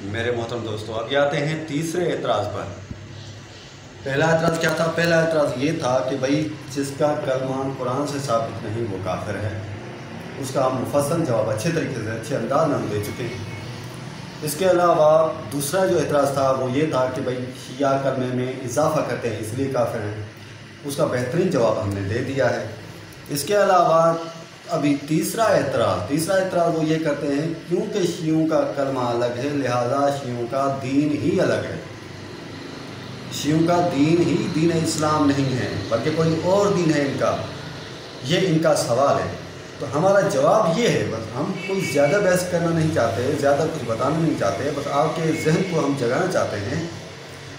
میرے محترم دوستو، اب آتے ہیں تیسرے اعتراض پر۔ پہلا اعتراض کیا تھا؟ پہلا اعتراض یہ تھا کہ بھائی جس کا کلمہ قرآن سے ثابت نہیں وہ کافر ہے۔ اس کا ہم مفصل جواب اچھے طریقے سے اچھے انداز میں ہم دے چکے ہیں۔ اس کے علاوہ دوسرا جو اعتراض تھا وہ یہ تھا کہ بھائی شیعہ کلمے میں اضافہ کرتے ہیں اس لیے کافر ہیں۔ اس کا بہترین جواب ہم نے دے دیا ہے۔ اس کے علاوہ ابھی تیسرا اعتراض وہ یہ کرتے ہیں کیونکہ شیعوں کا کلمہ الگ ہے لہذا شیعوں کا دین ہی الگ ہے۔ شیعوں کا دین ہی دین اسلام نہیں ہے بلکہ کوئی اور دین ہے ان کا، یہ ان کا سوال ہے۔ تو ہمارا جواب یہ ہے، بس ہم کوئی زیادہ بحث کرنا نہیں چاہتے، زیادہ کچھ بتانا نہیں چاہتے، بس آپ کے ذہن کو ہم جگانا چاہتے ہیں۔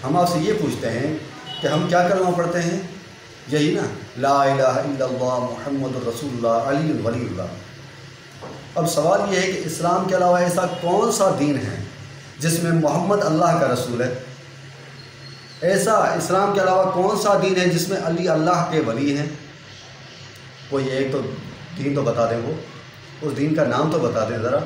ہم آپ سے یہ پوچھتے ہیں کہ ہم کیا کلمہ پڑھتے ہیں؟ یہی نا، لا الہ الا اللہ محمد رسول اللہ علی ولی اللہ۔ اب سوال یہ ہے کہ اسلام کے علاوہ ایسا کون سا دین ہے جس میں محمد اللہ کا رسول ہے؟ ایسا اسلام کے علاوہ کون سا دین ہے جس میں علی اللہ کے ولی ہیں؟ کوئی ایک تو دین تو بتا دیں، وہ اس دین کا نام تو بتا دیں ذرا۔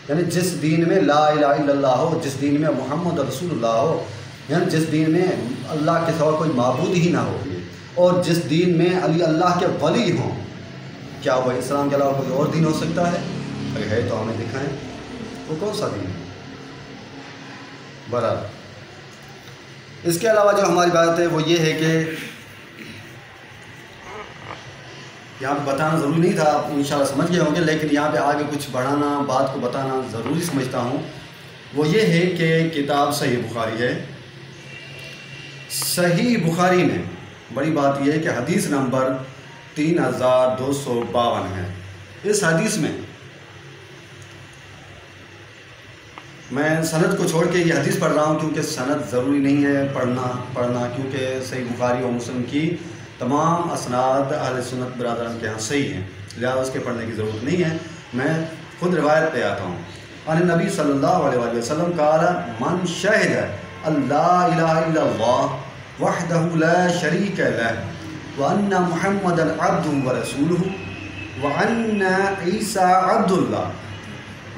یعنی جس دین میں لا الہ الا اللہ ہو، جس دین میں محمد رسول اللہ ہو، یعنی جس دین میں اللہ کے سوا کوئی معبود ہی نہ ہو، اور جس دین میں علی اللہ کے ولی ہوں، کیا وہ اسلام کے علاوہ کوئی اور دین ہو سکتا ہے؟ اگر ہے تو ہمیں دکھائیں وہ کون سا دین ہے۔ برابر اس کے علاوہ جو ہماری بات ہے وہ یہ ہے کہ یہاں پہ بتانا ضروری نہیں تھا، آپ انشاءاللہ سمجھ گئے ہوں گے، لیکن یہاں پہ آگے کچھ بڑھانا، بات کو بتانا ضروری سمجھتا ہوں۔ وہ یہ ہے کہ کتاب صحیح بخاری ہے۔ صحیح بخاری میں بڑی بات یہ ہے کہ حدیث نمبر 3252 ہے۔ اس حدیث میں سند کو چھوڑ کے یہ حدیث پڑھ رہا ہوں کیونکہ سند ضروری نہیں ہے پڑھنا کیونکہ صحیح بخاری اور مسلم کی تمام اسناد اہل سنت برادران کے ہاں صحیح ہیں، لہذا اس کے پڑھنے کی ضرورت نہیں ہے۔ میں خود روایت پہ آتا ہوں۔ ان نبی صلی اللہ علیہ وآلہ وسلم قال من شہد اللہ الہ الا اللہ وحدہ لا شریک لہ وان محمدا عبدہ ورسولہ وان عیسیٰ عبد اللہ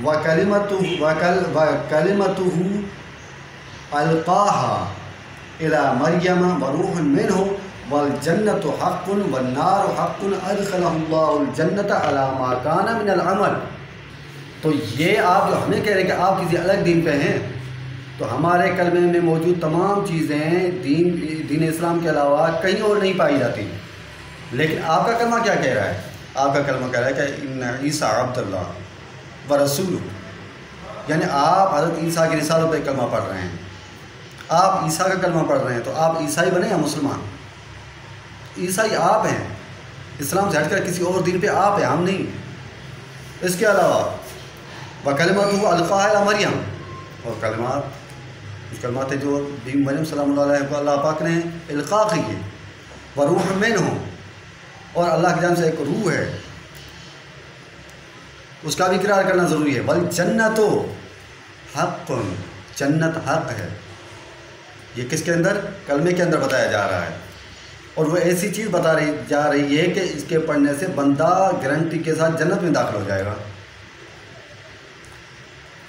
وکلمتہ القاہا الی مریم وروح منہ والجنت حق والنار حق ادخلہ اللہ الجنت علی ما کان من العمل۔ تو یہ آپ جو ہمیں کہہ رہے ہیں کہ آپ کسی الگ دین پہ ہیں، تو ہمارے کلمے میں موجود تمام چیزیں دین اسلام کے علاوہ کہیں اور نہیں پائی جاتی، لیکن آپ کا کلمہ کیا کہہ رہا ہے؟ آپ کا کلمہ کہہ رہا ہے کہ ان عیسیٰ عبد اللہ ورسولہ، یعنی آپ حضرت عیسیٰ کی رسالت پہ کلمہ پڑھ رہے ہیں، آپ عیسیٰ کا کلمہ پڑھ رہے ہیں، تو آپ عیسائی بنے یا مسلمان؟ عیسائی آپ ہیں، اسلام سے ہٹ کر کسی اور دین پہ آپ ہیں، ہم نہیں۔ اس کے علاوہ وکلمتہ القاہا الی مریم، اور کلمات جو مریم سلام اللہ علیہ کو اللہ پاک نے القاء کی ہے، وروح منہ، اور اللہ کی جانب سے ایک روح ہے، اس کا بھی اقرار کرنا ضروری ہے۔ والجنت حق، جنت حق ہے۔ یہ کس کے اندر؟ کلمے کے اندر بتایا جا رہا ہے، اور وہ ایسی چیز بتا جا رہی ہے کہ اس کے پڑھنے سے بندہ گارنٹی کے ساتھ جنت میں داخل ہو جائے گا۔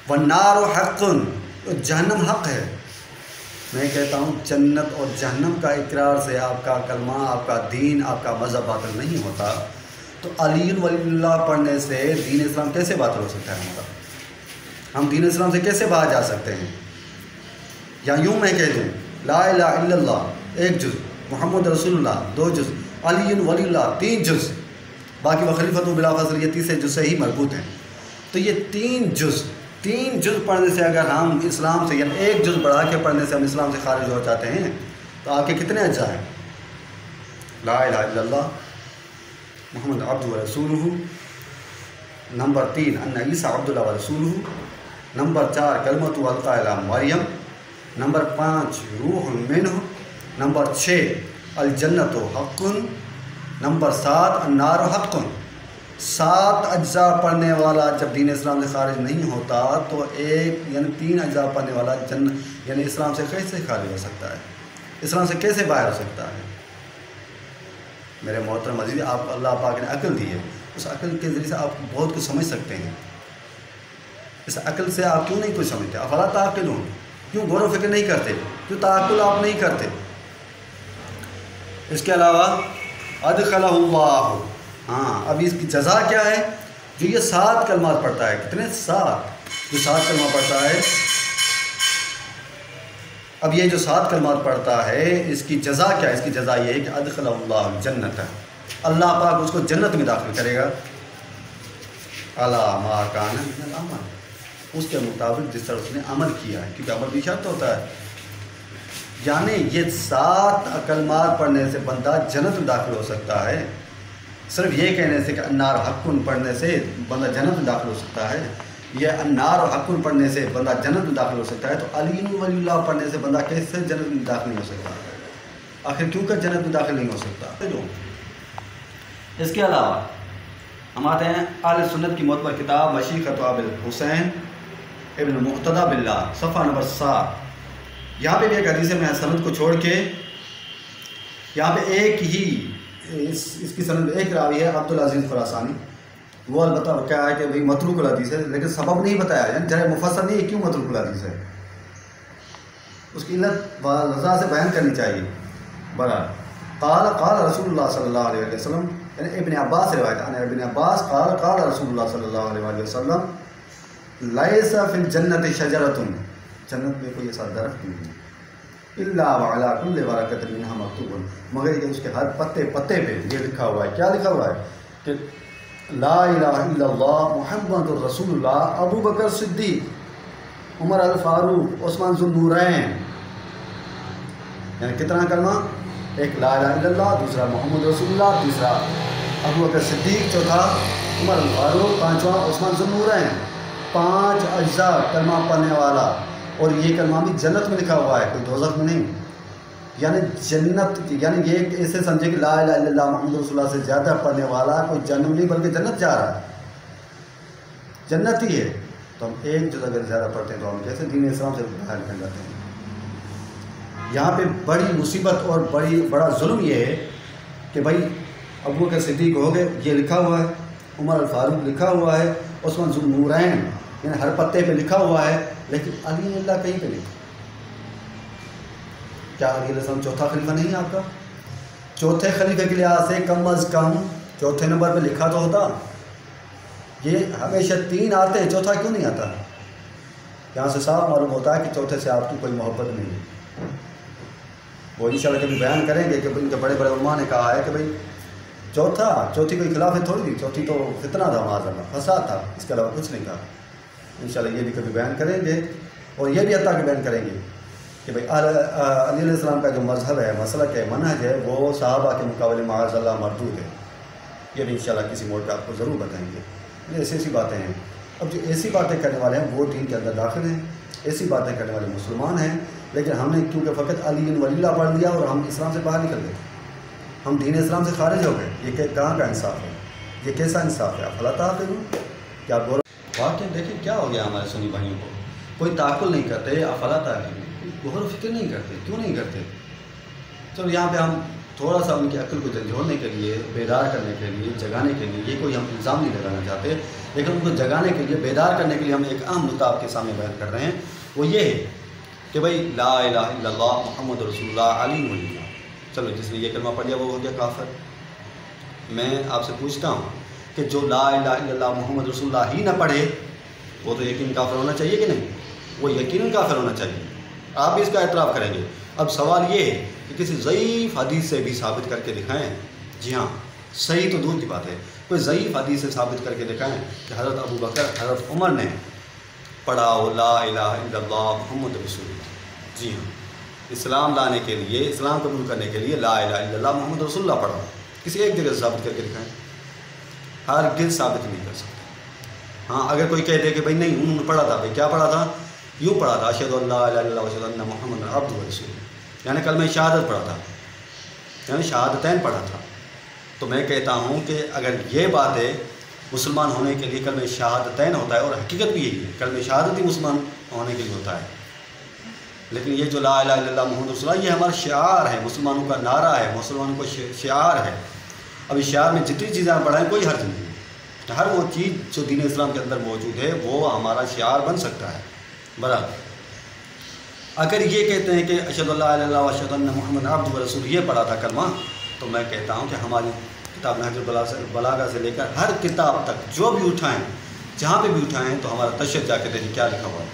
والنار حق، جہنم حق ہے۔ میں کہتا ہوں جنت اور جہنم کا اقرار سے آپ کا کلمہ، آپ کا دین، آپ کا مذہب باطل نہیں ہوتا، تو علی ولی اللہ پڑھنے سے دین اسلام کیسے باطل ہو سکتا ہے ہمارا؟ ہم دین اسلام سے کیسے باہر جا سکتے ہیں؟ یا یوں میں کہہ دوں لا الہ الا اللہ 1 جز، محمد رسول اللہ 2 جز، علی ولی اللہ 3 جز، باقی وخلیفۃ بلا فضل یہ تیسرے جز سے ہی مربوط ہیں۔ تو یہ 3 جز پڑھنے سے اگر ہم اسلام سے، یعنی 1 جز بڑھا کے پڑھنے سے ہم اسلام سے خارج ہو جاتے ہیں، تو آپ کے کتنے اجزاء ہیں؟ لا الہ الا اللہ محمد عبدہ ورسولہ، نمبر 3 ان عیسیٰ عبد اللہ ورسولہ، نمبر 4 کلمتہ القاء الی مریم، نمبر 5 روح منہ، نمبر 6 الجنت حق، نمبر 7 النار حق۔ 7 اجزاء پڑھنے والا جب دین اسلام سے خارج نہیں ہوتا تو یعنی 3 اجزاء پڑھنے والا یعنی اسلام سے کیسے خارج ہو سکتا ہے؟ اسلام سے کیسے باہر ہو سکتا ہے؟ میرے محترم عزیز، آپ اللہ پاک نے عقل دی ہے، اس عقل کے ذریعے سے آپ بہت کچھ سمجھ سکتے ہیں۔ اس عقل سے آپ کیوں نہیں کچھ سمجھتے؟ افلا تعقلون، کیوں غور و فکر نہیں کرتے؟ کیوں تعقل آپ نہیں کرتے؟ اس کے علاوہ ادخلہ اللہ، ہاں اب اس کی جزا کیا ہے؟ جو یہ 7 کلمات پڑھتا ہے، کتنے؟ 7، جو 7 کلمہ پڑھتا ہے، اب یہ جو 7 کلمات پڑھتا ہے اس کی جزا کیا ہے؟ اس کی جزا یہ ہے کہ ادخلہ اللہ الجنت، اللہ پاک اس کو جنت میں داخل کرے گا، علی ما کان من العمل، اس کے مطابق جس طرح اس نے عمل کیا ہے، کیونکہ عمل بھی شرط ہوتا ہے۔ یعنی یہ 7 کلمات پڑھنے سے بندہ جنت میں داخل ہو سکتا ہے، صرف یہ کہنے سے کہ النار حقن پڑھنے سے بندہ جنت میں داخل ہو سکتا ہے، یہ النار و حقن پڑھنے سے بندہ جنت میں داخل ہو سکتا ہے، تو علی ولی اللہ پڑھنے سے بندہ کیسے جنت میں داخل نہیں ہو سکتا؟ آخر کیوں کہ جنت میں داخل نہیں ہو سکتا؟ اس کے علاوہ ہم آتے ہیں اہل سنت کی معتبر کتاب مشیخۃ ابی الحسین ابن محتدی باللہ، صفحہ نمبر 7۔ یہاں پہ بھی ایک حدیث ہے، میں سند کو چھوڑ کے یہاں پہ ایک ہی اس کی سند ایک راوی ہے عبدالعزیز خراسانی، وہ البتہ کیا ہے کہ بھئی متروک الحدیث ہے، لیکن سبب نہیں بتایا، یعنی جرح مفسر نہیں ہے کیوں متروک الحدیث ہے، اس کی علت وضاحت سے بیان کرنی چاہیے۔ برحال قال رسول اللہ صلی اللہ علیہ وسلم، یعنی ابن عباس سے روایت ہے، ابن عباس قال رسول اللہ صلی اللہ علیہ وسلم لیس فی الجنت شجرۃ، جنت میں کوئی ایسا درخت نہیں ہے، الا وعلی کل ورقۃ منھا مکتوب، مگر کہ اس کے ہر پتے پتے پہ یہ لکھا ہوا ہے، کیا لکھا ہوا ہے؟ کہ لا الہ الا اللہ محمد الرسول اللہ ابو بکر صدیق عمر الفاروق عثمان ذو النورین، یعنی کتنا کلمہ؟ ایک لا الہ الا اللہ، دوسرا محمد رسول اللہ، تیسرا ابو بکر صدیق، چوتھا عمر الفاروق، پانچواں عثمان ذو النورین، 5 اجزاء کلمہ پڑھنے والا، اور یہ کلمہ بھی جنت میں لکھا ہوا ہے، کوئی دوزخ میں نہیں، یعنی جنت، یعنی یہ ایسے سمجھے کہ لا الہ الا اللہ محمد رسول اللہ سے زیادہ پڑھنے والا کوئی جنت نہیں بلکہ جنت جا رہا ہے، جنت ہی ہے۔ تو ہم ایک جگہ اگر زیادہ پڑھتے ہیں تو ہم کیسے دین اسلام سے باہر نکل جاتے ہیں؟ یہاں پہ بڑی مصیبت اور بڑا ظلم یہ ہے کہ بھائی ابو بکر صدیق ہو گئے، یہ لکھا ہوا ہے، عمر الفاروق لکھا ہوا ہے، عثمان ذو النورین یعنی ہر پتے پہ لکھا ہوا ہے، لیکن علی اللہ کہیں پہ نہیں۔ کیا علی علیہ السلام چوتھا خلیفہ نہیں ہے آپ کا؟ چوتھے خلیفہ کے لحاظ سے کم از کم چوتھے نمبر پہ لکھا تو ہوتا، یہ ہمیشہ 3 آتے ہیں، چوتھا کیوں نہیں آتا؟ یہاں سے صاف معلوم ہوتا ہے کہ چوتھے سے آپ کی کوئی محبت نہیں ہے۔ وہ انشاءاللہ کبھی بیان کریں گے کہ ان کے بڑے بڑے علماء نے کہا ہے کہ بھئی چوتھی کوئی خلافت تھوڑی تھی، چوتھی تو فتنہ تھا، معاذ اللہ فساد تھا، اس کے علاوہ کچھ نہیں تھا۔ انشاءاللہ یہ بھی کبھی بیان کریں گے، اور یہ بھی حتیٰ کہ بیان کریں گے کہ بھئی علی علیہ السلام کا جو مذہب ہے، مسلک ہے، منہج ہے، وہ صحابہ کے مقابلے معاذ اللہ مردود ہے۔ یہ بھی انشاءاللہ کسی موڑ پہ آپ کو ضرور بتائیں گے۔ یہ ایسی باتیں ہیں، اب جو ایسی باتیں کرنے والے ہیں وہ دین کے اندر داخل ہیں، ایسی باتیں کرنے والے مسلمان ہیں، لیکن ہم نے کیونکہ فقط علی ولی اللہ پڑھ لیا اور ہم اسلام سے باہر نکل گئے، ہم دین اسلام سے خارج ہو گئے۔ یہ کہاں کا انصاف ہے؟ یہ کیسا انصاف ہے؟ افلا تعقلون، کیا غور واقعی دیکھیں کیا ہو گیا ہمارے سنی بھائیوں کو، کوئی تعقل نہیں کرتے، افلا تعقلون، غور و فکر نہیں کرتے، کیوں نہیں کرتے؟ چلو یہاں پہ ہم تھوڑا سا ان کی عقل کو جھنجھوڑنے کے لیے، بیدار کرنے کے لیے، جگانے کے لیے، یہ کوئی ہم الزام نہیں لگانا چاہتے، لیکن ان کو جگانے کے لیے، بیدار کرنے کے لیے ہم ایک اہم مدعا آپ کے سامنے بیان کر رہے ہیں، وہ یہ ہے کہ بھئی لا الہ الا اللہ محمد رسول اللہ علی ولی اللہ۔ چلو جس نے یہ کلمہ پڑھ لیا وہ ہو گیا کافر۔ میں آپ سے پوچھتا ہوں کہ جو لا الہ الا اللہ محمد رسول اللہ ہی نہ پڑھے وہ تو یقین کافر ہونا چاہیے کہ نہیں؟ وہ یقیناً کافر ہونا چاہیے، آپ بھی اس کا اعتراف کریں گے۔ اب سوال یہ ہے کہ کسی ضعیف حدیث سے بھی ثابت کر کے دکھائیں، جی ہاں صحیح تو دور کی بات ہے، کوئی ضعیف حدیث سے ثابت کر کے دکھائیں کہ حضرت ابو بکر، حضرت عمر نے پڑھا ہو لا الہ الا اللہ محمد رسول اللہ۔ جی ہاں، اسلام لانے کے لیے، اسلام قبول کرنے کے لیے لا الہ الا اللہ محمد رسول اللہ پڑھا، کسی ایک جگہ سے ثابت کر کے دکھائیں، ہرگز ثابت نہیں کر سکتے۔ ہاں اگر کوئی کہہ دے کہ بھائی نہیں انہوں نے پڑھا تھا، بھائی کیا پڑھا تھا؟ یوں پڑھا تھا اشہد ان لا الہ الا اللہ و اشہد ان محمد عبدہ و رسولہ، یعنی کلمہ شہادت پڑھا تھا، یعنی شہادتین پڑھا تھا۔ تو میں کہتا ہوں کہ اگر یہ بات ہے مسلمان ہونے کے لیے کلمہ شہادتین ہوتا ہے، اور حقیقت بھی یہی ہے، کلمہ شہادت ہی مسلمان ہونے کے لیے ہوتا ہے، لیکن یہ جو لا الہ الا اللہ محمد رسول اللہ یہ ہمارا شعار ہے، مسلمانوں کا نعرہ ہے، مسلمانوں کا شعار ہے۔ اب اس شعار میں جتنی چیزیں آپ پڑھائیں کوئی حرج نہیں ہے، ہر وہ چیز جو دین اسلام کے اندر موجود ہے وہ ہمارا شعار بن سکتا ہے۔ برابر اگر یہ کہتے ہیں کہ اشہد اللہ الہ الا اللہ و اشہد ان محمد عبدہ و رسول یہ پڑھا تھا کلمہ، تو میں کہتا ہوں کہ ہماری کتاب نہج البلاغہ سے لے کر ہر کتاب تک جو بھی اٹھائیں، جہاں پہ بھی اٹھائیں، تو ہمارا تشہد جا کے دیکھیں کیا لکھا ہوا ہے،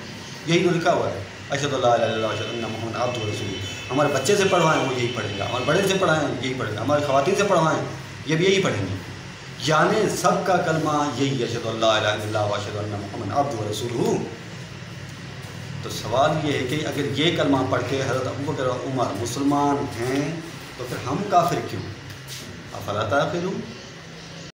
یہی تو لکھا ہوا ہے، اشہد اللہ الہ الا اللہ و اشہد ان محمد عبدہ و رسول۔ ہمارے بچے سے پڑھوائیں وہ یہی پڑھیں گا، ہمارے بڑے سے پڑھائیں یہی پڑھیں گا، ہماری خواتین سے پڑھوائیں یہ بھی یہی پڑھیں گے، یعنی سب کا کلمہ یہی اشہد اللہ الہ الا اللہ و اشہد ان محمد عبدہ و رسول۔ تو سوال یہ ہے کہ اگر یہ کلمہ پڑھ کے حضرت ابوبکر اور عمر مسلمان ہیں تو پھر ہم کافر کیوں؟ افلا تعقلون؟